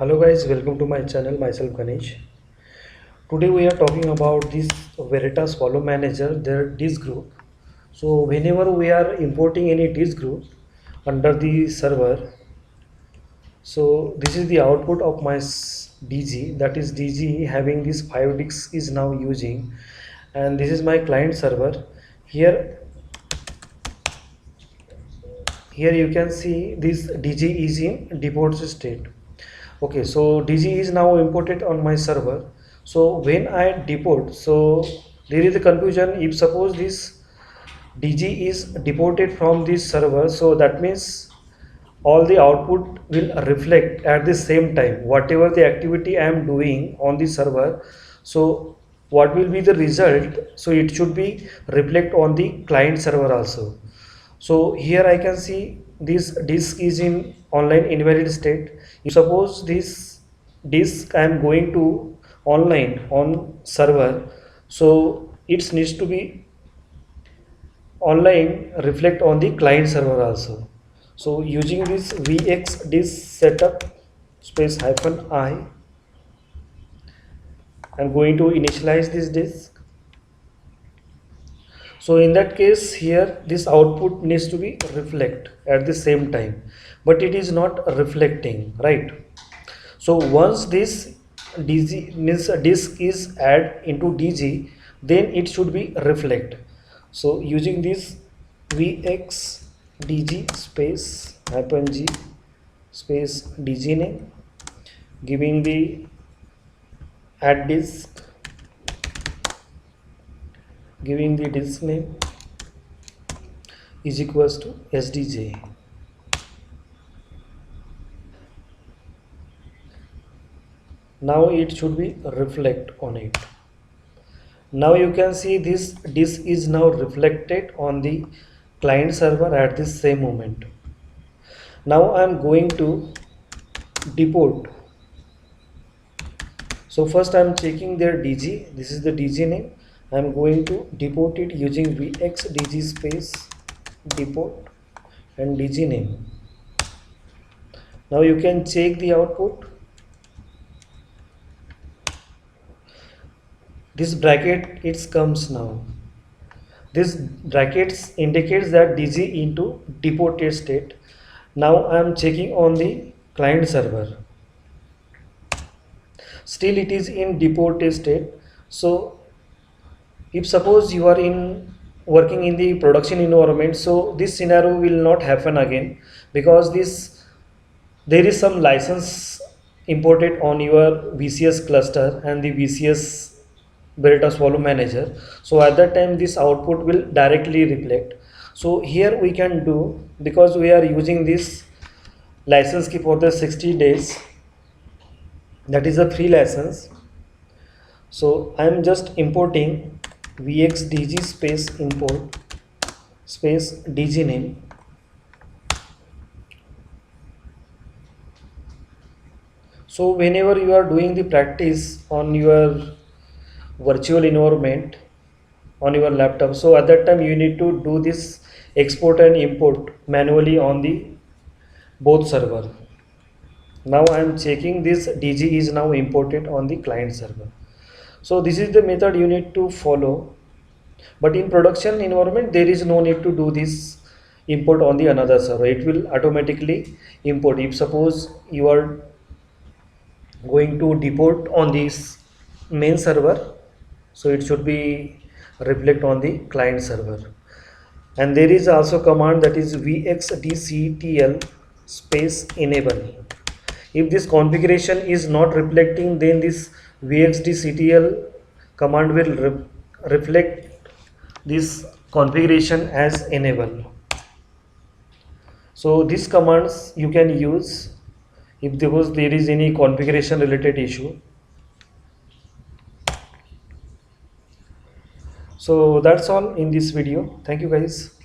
Hello guys, welcome to my channel. Myself Ganesh. Today we are talking about this Veritas Follow Manager, their disk group. So whenever we are importing any disk group under the server, so this is the output of my DG. That is DG having this 5 disks is now using, and this is my client server. Here, here you can see this DG is in deport state. Okay, so DG is now imported on my server. So when I deport, so there is a confusion. If suppose this DG is deported from this server, so that means all the output will reflect at the same time whatever the activity I am doing on the server. So what will be the result? So it should be reflect on the client server also. So here I can see this disk is in online invalid state. If suppose this disk I am going to online on server, so it needs to be online reflect on the client server also. So using this vx disk setup space hyphen I am going to initialize this disk. So in that case here this output needs to be reflect at the same time, but it is not reflecting, right? So once this DG means a disk is add into DG, then it should be reflect. So using this vx dg space hyphen g space dg name, giving the add disk, giving the disk name is equals to sdj. Now it should be reflect on it. Now you can see this disk is now reflected on the client server at this same moment. Now I am going to deport. So first I am checking their DG. This is the DG name. I am going to deport it using vx dg space deport and DG name. Now you can check the output. This bracket it comes now. This brackets indicates that DG into deported state. Now I am checking on the client server. Still it is in deported state. So if suppose you are in working in the production environment, so this scenario will not happen again, because this there is some license imported on your VCS cluster and the VCS Veritas Follow Manager. So at that time this output will directly reflect. So here we can do, because we are using this license key for the 60 days, that is a free license. So I am just importing vxdg space import space dg name. So whenever you are doing the practice on your virtual environment on your laptop, so at that time you need to do this export and import manually on the both server. Now I am checking this DG is now imported on the client server. So this is the method you need to follow, but in production environment there is no need to do this import on the another server. It will automatically import. If suppose you are going to deport on this main server, so it should be reflect on the client server. And there is also command that is vxdctl space enable. If this configuration is not reflecting, then this vxdctl command will reflect this configuration as enable. So these commands you can use if there is any configuration related issue. So that's all in this video. Thank you guys.